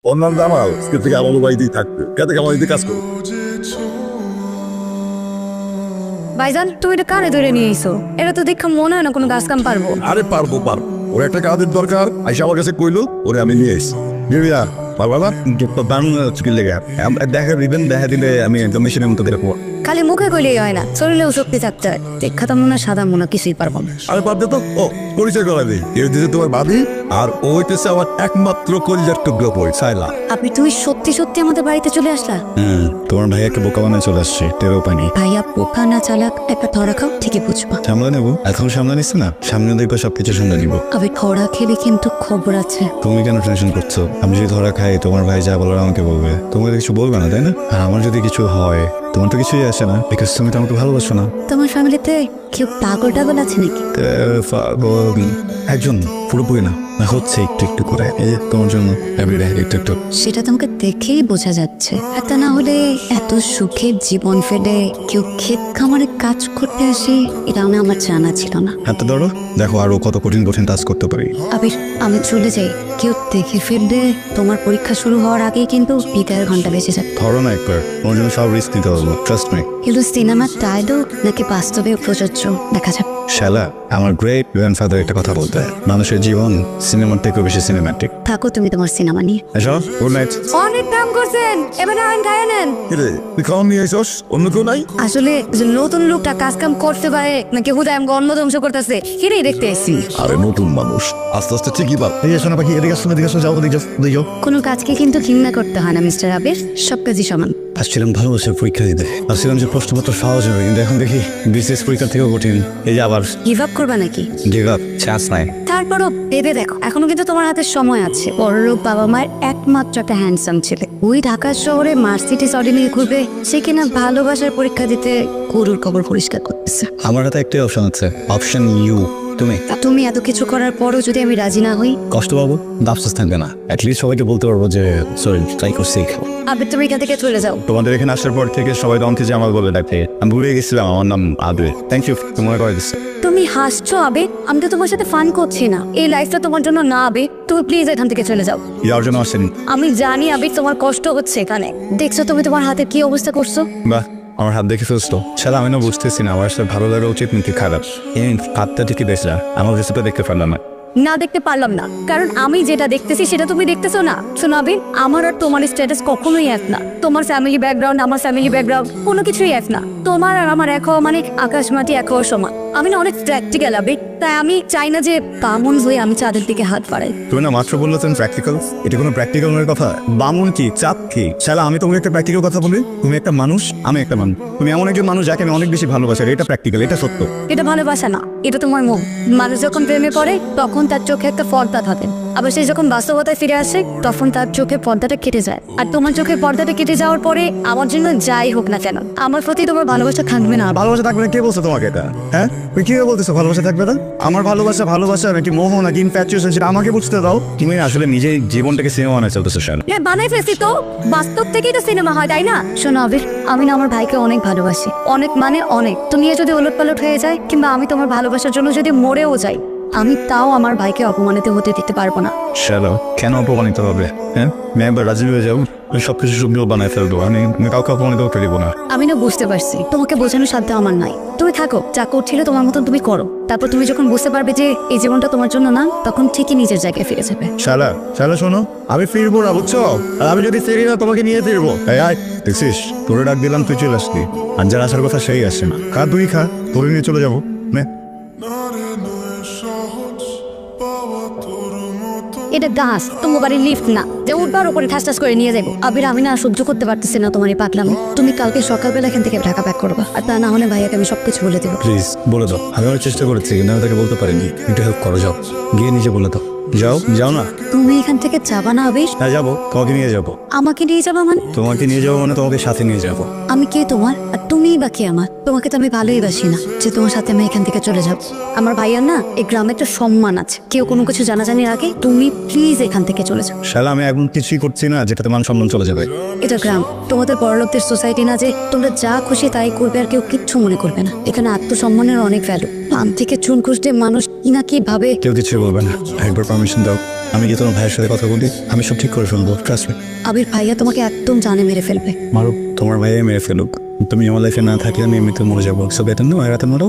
অন্যান্য আমার আজকে থেকে আমার বাড়িতেই থাকবে কেটে আমার বাড়িতে কাজ করো। ভাইজান তুমি এটা কারে ধরে নিয়ে এসো? এটা তো দেখে মনে হয় না কোনো কাজ কাম পারবো। আরে পারবো ওর একটা কাজের দরকার আইসা আমার কাছে কইলো ওরে আমি নিয়ে এসছি বিবিয়া পারবা না দারুণ স্কিল লেগে দেখা দিবেন দেখা দিলে আমি একদম মেশিনের মতো দেখবো। খালি মুখে কইলেই হয় না, শরীরেও শক্তি থাকতে হয়। দেখা তো মনে হয় সাদা মনে কিছুই পারবো না। আরে পারবে তো ও পরিচয় করা দিই এর দিতে তোমার ভাবি আর ও হইতেছে আমার একমাত্র কলিজার টুকরো বই সাইলা। আপনি তুমি সত্যি সত্যি আমাদের বাড়িতে চলে আসলা? তোমার ভাইয়াকে বোকা বানায় চলে আসছে টেরও পানি। ভাইয়া পোকা না চালাক একটা ধরা খাও ঠিকই বুঝবা। সামলে নেবো এখন সামলে নিচ্ছে না সামনে দেখবো সবকিছু সামলে নিবো। আমি ধরা খেলে কিন্তু খবর আছে। তুমি কেন টেনশন করছো? আমি যদি ধরা খাই তোমার ভাই যা বলার আমাকে বলবে, তোমাকে কিছু বলবে না তাই না? আর আমার যদি কিছু হয় তোমার তো কিছুই আসে না বিকজ তুমি তো আমাকে ভালোবাসো না। তোমার ফ্যামিলিতে কেউ পাগল টাগল আছে নাকি? একজন পুরোপুরি না হচ্ছে একটু একটু করে এই যে তোমার জন্য এভরিডে একটু একটু। সেটা তোমাকে দেখেই বোঝা যাচ্ছে। এত না হলে এত সুখের জীবন ফেলে কেউ ক্ষেত খামারে কাজ করতে আসে এটা আমার জানা ছিল না। হাতে ধরো দেখো আরো কত কঠিন কঠিন কাজ করতে পারি। আবির আমি চলে যাই, কেউ দেখে ফেললে তোমার পরীক্ষা শুরু হওয়ার আগেই কিন্তু বিদায়ের ঘন্টা বেঁচে যাবে। ধরো না একবার তোমার জন্য সব রিস্ক নিতে পারবো ট্রাস্ট মি। এগুলো সিনেমার ডায়লগ নাকি বাস্তবে প্রযোজ্য দেখা যাবে। শালা আমার গ্রেট গ্র্যান্ডফাদার একটা কথা বলতে হয়, মানুষের জীবন সিনেমার থেকেও বেশি সিনেম্যাটিক। থাকো তুমি তোমার সিনেমা নিয়ে। এসো গুড নাইট। অনেক কাম করছেন, এবার আইন গায়ে নেন। তুই খাওয়ান নিয়ে আইসস অন্য কেউ নাই? আসলে যে নতুন লোকটা কাজ কাম করতে পারে নাকি হুদায় আমাকে অন্ন ধ্বংস করতেছে সেটাই দেখতে এসেছি। আরে নতুন মানুষ আস্তে আস্তে ঠিকই পার। এই শোনা পাখি এদিকে আসো এদিকে আসো যাও এদিকে যাও। কোনো কাজকে কিন্তু ঘৃণা করতে হয় না মিস্টার আবির, সব কাজই সমান। আসছিলাম ভালোবাসার পরীক্ষা দিতে, আসছিলাম যে প্রশ্নপত্র সহজ হবে কিন্তু এখন দেখি বিশেষ পরীক্ষার থেকেও কঠিন। এই যে আবার গিভ আপ করবা নাকি? গিভ আপ চান্স নাই। তারপরও ভেবে দেখো এখনো কিন্তু তোমার হাতে সময় আছে। বড়লোক বাবা মায়ের একমাত্র একটা হ্যান্ডসাম ছেলে, ওই ঢাকার শহরে মার্সিডিজ অডি নিয়ে ঘুরবে, সে কিনা ভালোবাসার পরীক্ষা দিতে গরুর কবর পরিষ্কার করতেছে। আমার হাতে একটাই অপশন আছে, অপশন ইউ। তুমি এত কিছু করার পরও যদি আমি রাজি না হই? কষ্ট পাবো, আফসোস থাকবে না, অ্যাটলিস্ট সবাইকে বলতে পারবো যে সরি ট্রাই করছি। আবির তুমি এখান থেকে চলে যাও। তোমাদের এখানে আসার পর থেকে সবাই তো আমাকে জামাল বলে ডাকে, আমি ভুলে গেছিলাম আমার নাম আবির। থ্যাংক ইউ তোমার করে দিচ্ছে। তুমি হাসছো আবির, আমি তো তোমার সাথে ফান করছি না। এই লাইফটা তোমার জন্য না আবির, তুমি প্লিজ এখান থেকে চলে যাও। ইয়ার জন্য আসেনি। আমি জানি আবির তোমার কষ্ট হচ্ছে এখানে, দেখছো তুমি তোমার হাতে কি অবস্থা করছো। বাহ আমার হাত দেখে ফেলছো। সেটা আমি না বুঝতেছি না আমার সাথে ভালো লাগা উচিত নাকি খারাপ। এই হাতটা ঠিকই দেখলা, আমার রেসিপিটা দেখতে পারলাম না। না দেখতে পারলাম না কারণ আমি যেটা দেখতেছি সেটা তুমি দেখতেছো না। শোনো আবির, আমার আর তোমার স্ট্যাটাস কখনোই এক না। তোমার ফ্যামিলি ব্যাকগ্রাউন্ড আমার ফ্যামিলি ব্যাকগ্রাউন্ড কোনো কিছুই এক না। তোমার আর আমার এক হওয়া মানে আকাশ মাটি এক হওয়ার সমান। আমি না অনেক প্র্যাকটিক্যাল আবির, তাই আমি চাই না যে বামন হয়ে আমি চাঁদের দিকে হাত বাড়াই। তুমি না মাত্র বললো তুমি প্র্যাকটিক্যাল, এটা কোনো প্র্যাকটিক্যাল নয় কথা। বামুন কি চাঁদ কি? শালা আমি তোমাকে একটা প্র্যাকটিক্যাল কথা বলি, তুমি একটা মানুষ আমি একটা মানুষ, তুমি এমন একজন মানুষ যাকে আমি অনেক বেশি ভালোবাসি, এটা প্র্যাকটিক্যাল, এটা সত্য। এটা ভালোবাসা না, এটা তোমার মন। মানুষ যখন প্রেমে পড়ে তখন তার চোখে একটা পর্দা থাকে, আবার সে যখন বাস্তবতায় ফিরে আসে তখন তার চোখে পর্দাটা কেটে যায়। আর তোমার চোখে পর্দাটা কেটে যাওয়ার পরে আমার জন্য যাই হোক না কেন আমার প্রতি তোমার ভালোবাসা থাকবে না। ভালোবাসা থাকবে না কে বলছো তোমাকে এটা? হ্যাঁ তুমি কি বলতেছো ভালোবাসা থাকবে না? আমার ভালোবাসা ভালোবাসা নাকি মোহ নাকি ইনফ্যাচুয়েশন সেটা আমাকে বুঝতে দাও। তুমি আসলে নিজের জীবনটাকে সিনেমা বানায় চলতেছো। হ্যাঁ বানাই ফেলছি তো, বাস্তব থেকেই তো সিনেমা হয় তাই না? শোনো আবির, আমি না আমার ভাইকে অনেক ভালোবাসি, অনেক মানে অনেক। তুমি যদি ওলটপালট হয়ে যায় কিংবা আমি তোমার ভালোবাসার জন্য যদি মরেও যাই, আমি তাও আমার ভাইকে অপমানিত হতে দিতে পারবো না। চলো কেন অপমানিত হবে? হ্যাঁ আমি একবার রাজি হয়ে যাবো, সবকিছু সুন্দর বানায় ফেলবো, আমি কাউকে অপমানিত করতে দিব না। আমি না বুঝতে পারছি, তোমাকে বোঝানোর সাধ্য আমার নাই। তুমি থাকো, যা করছিলে তোমার মতন তুমি করো। তারপর তুমি যখন বুঝতে পারবে যে এই জীবনটা তোমার জন্য না, তখন ঠিকই নিজের জায়গায় ফিরে যাবে। শালা শোনো, আমি ফিরবো না বুঝছো? আর আমি যদি ফিরি না তোমাকে নিয়ে ফিরবো। দেখছিস তোরে ডাক দিলাম তুই চলে আসলি, আর যার আসার কথা সেই আসে না। খা তুই খা, তোরে নিয়ে চলে যাবো। এটা গাছ, তোমার বাড়ির লিফট না যে উঠবার উপরে ঠাস ঠাস করে নিয়ে যাবো। আবির আমি না সহ্য করতে পারতেছি না তোমার এই পাগলামি। তুমি কালকে সকালবেলা এখান থেকে ঢাকা প্যাক করবা, আর তা না হলে ভাইয়াকে আমি সবকিছু বলে দেবো। প্লিজ বলে দাও, আমি অনেক চেষ্টা করেছি কিন্তু আমি তাকে বলতে পারিনি। একটু হেল্প করো, যাও গিয়ে নিজে বলে দাও। যাও না। তুমি এখান থেকে যাবা না আবির? হ্যাঁ যাবো, তোমাকে নিয়ে যাবো। আমাকে নিয়ে যাবা মানে? তোমাকে নিয়ে যাবো মানে তোমাকে সাথে নিয়ে যাবো। আমি কে তোমার আর তুমিই বা কে আমার? তোমাকে তো আমি ভালোই বাসি না যে তোমার সাথে আমি এখান থেকে চলে যাবো। আমার ভাইয়ার না এই গ্রামে একটা সম্মান আছে, কেউ কোনো কিছু জানাজানির আগে তুমি প্লিজ এখান থেকে চলে যাও। শালা আমি এখন কিছুই করছি না যেটাতে মান সম্মান চলে যাবে। এটা গ্রাম, তোমাদের বড়লোকদের সোসাইটি না যে তোমরা যা খুশি তাই করবে আর কেউ কিচ্ছু মনে করবে না। এখানে আত্মসম্মানের অনেক ভ্যালু। পান থেকে চুন খুঁজতে মানুষ কি না কি ভাবে। কেউ কিছু বলবে না, একবার পারমিশন দাও। আমি কি তোমার ভাইয়ের সাথে কথা বলি, আমি সব ঠিক করে ফেলবো, ট্রাস্ট মি। আবির ভাইয়া তোমাকে একদম জানে মেরে ফেলবে। মারুক, তোমার ভাইয়া মেরে ফেলুক, তুমি আমার লাইফে না থাকলে আমি এমনিতে মরে যাবো। সো বেটার না রাতে মারো।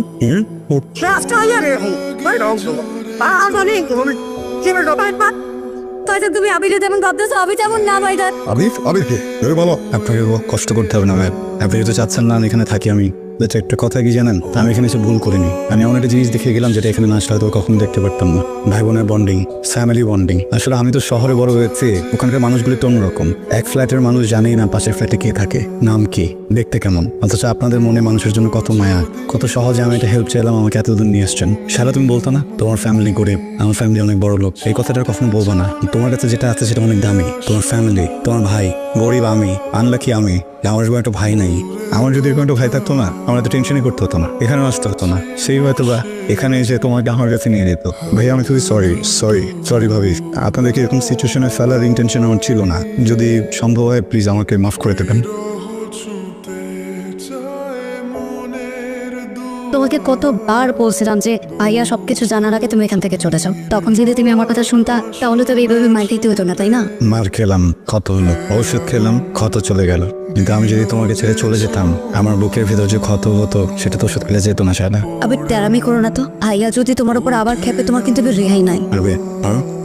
তুমি আবির যেমন ভাবতেছো আবির তেমন না ভাইটা। আবির কে বলো? আপনাকে কষ্ট করতে হবে না ভাই, আপনি যেহেতু চাচ্ছেন না আমি এখানে থাকি। আমি একটা কথা কি জানেন, আমি এখানে এসে ভুল করিনি। আমি এমন একটা জিনিস দেখে গেলাম যেটা এখানে না আসলে হয়তো কখনো দেখতে পারতাম না। ভাই বোনের বন্ডিং, ফ্যামিলি বন্ডিং। আসলে আমি তো শহরে বড় হয়েছি, ওখানকার মানুষগুলি তো অন্যরকম। এক ফ্ল্যাটের মানুষ জানেই না পাশের ফ্ল্যাটে কে থাকে, নাম কি, দেখতে কেমন। অথচ আপনাদের মনে মানুষের জন্য কত মায়া, কত সহজে আমি একটা হেল্প চাইলাম, আমাকে এতদিন নিয়ে আসছেন। সারা তুমি বলতো না তোমার ফ্যামিলি গরিব, আমার ফ্যামিলি অনেক বড় লোক, এই কথাটা কখনো বলবো না। তোমার কাছে যেটা আছে সেটা অনেক দামি। তোমার ফ্যামিলি, তোমার ভাই, গরিব আমি, আনলাকি আমি, আমার কোনো একটা ভাই নাই। আমার যদি এরকম একটা ভাই থাকতো না, আমার এত টেনশনই করতে হতো না, এখানেও আসতে হতো না। সেই হয়তো বা এখানে এসে তোমাকে আমার কাছে নিয়ে যেত। ভাই আমি খুবই সরি ভাবি, আপনাদেরকে এরকম সিচুয়েশনে ফেলার ইন্টেনশন আমার ছিল না। যদি সম্ভব হয় প্লিজ আমাকে মাফ করে দেবেন। তোমাকে কতবার বলছিলাম যে ভাইয়া সবকিছু জানার আগে তুমি এখান থেকে চলে যাও। তখন যদি তুমি আমার কথা শুনতা তাহলে তো এইভাবে মাইর দিতে হতো না, তাই না? মার খেলাম, ক্ষত হলো, ঔষধ খেলাম, ক্ষত চলে গেল। কিন্তু আমি যদি তোমাকে ছেড়ে চলে যেতাম, আমার বুকের ভিতর যে ক্ষত হতো সেটা তো ওষুধ খেলে যেত না। সায়না আবির তেরামি করো না তো। ভাইয়া যদি তোমার উপর আবার খেপে তোমার কিন্তু রেহাই নাই। মারবে,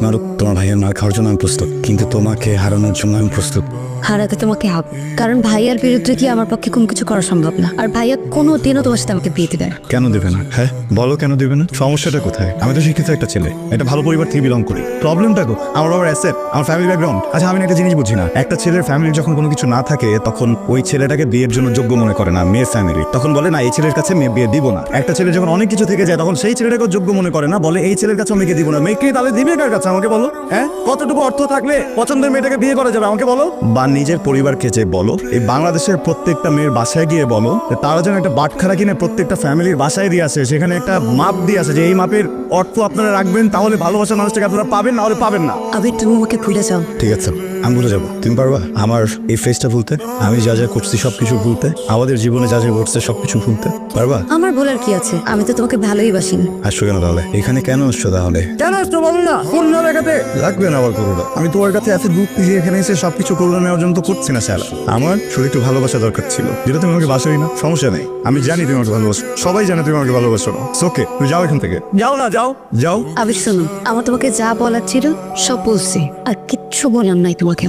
মারুক, তোমার ভাইয়ের মার খাওয়ার জন্য আমি প্রস্তুত, কিন্তু তোমাকে হারানোর জন্য আমি প্রস্তুত। হারাতে তোমাকে হবে, কারণ ভাইয়ার বিরুদ্ধে কি আমার পক্ষে কোনো কিছু করা সম্ভব না। আর ভাইয়া কোনো দিনও তোমার সাথে আমাকে বিয়ে দিবে না। কেন দেবে না? হ্যাঁ বলো, কেন দেবে না? সমস্যাটা কোথায়? আমি তো শিক্ষিত একটা ছেলে, একটা ভালো পরিবার থেকে বিলং করি। প্রবলেমটা কো? আমার বাবার অ্যাসেট, আমার ফ্যামিলি ব্যাকগ্রাউন্ড। আচ্ছা আমি একটা জিনিস বুঝি না, একটা ছেলের ফ্যামিলি যখন কোনো কিছু না থাকে তখন ওই ছেলেটাকে বিয়ের জন্য যোগ্য মনে করে না মেয়ের ফ্যামিলি, তখন বলে না এই ছেলের কাছে মেয়ে বিয়ে দিব না। একটা ছেলে যখন অনেক কিছু থেকে যায় তখন সেই ছেলেটাকে যোগ্য মনে করে না, বলে এই ছেলের কাছে মেয়েকে দিব না। মেয়েকে তাহলে দিবে কার কাছে আমাকে বলো? হ্যাঁ কতটুকু অর্থ থাকলে পছন্দের মেয়েটাকে বিয়ে করা যাবে আমাকে বলো? বা নিজের পরিবারকে যে বলো, এই বাংলাদেশের প্রত্যেকটা মেয়ের বাসায় গিয়ে বলো যে তারা যেন একটা বাটখারা কিনে প্রত্যেকটা ফ্যামিলির বাসায় দিয়ে আসে, সেখানে একটা মাপ দিয়ে আসে যে এই মাপের অর্থ আপনারা রাখবেন, তাহলে ভালোবাসার মানুষটাকে আপনারা পাবেন, না হলে পাবেন না। আবির তুমি আমাকে ভুলে যাও। ঠিক আছে আমি ভুলে যাবো, তুমি পারবা আমার এই ফেসটা ভুলতে? আমি যা যা করছি সবকিছু ভুলতে, আমাদের জীবনে যা যা ঘটছে সবকিছু ভুলতে পারবা? আমার বলার কি আছে, আমি তো তোমাকে ভালোই বাসি। আসছো কেন তাহলে এখানে? কেন আসছো তাহলে? কেন আসছো বলো না? ফোন না দেখাতে লাগবে না আবার করোনা। আমি তোমার কাছে এত দুধ দিয়ে এখানে এসে সবকিছু করোনা নেওয়ার জন্য তো করছি না স্যার। আমার শুধু একটু ভালোবাসা দরকার ছিল, যেটা তুমি আমাকে বাসোই না। সমস্যা নেই, আমি জানি তুমি আমাকে ভালোবাসো, সবাই জানে তুমি আমাকে ভালোবাসো না। ওকে তুমি যাও এখান থেকে, যাও না, যাও যাও। আবির শোনো, আমার তোমাকে যা বলার ছিল সব বলছি, আর কিচ্ছু বললাম নাই তোমাকে।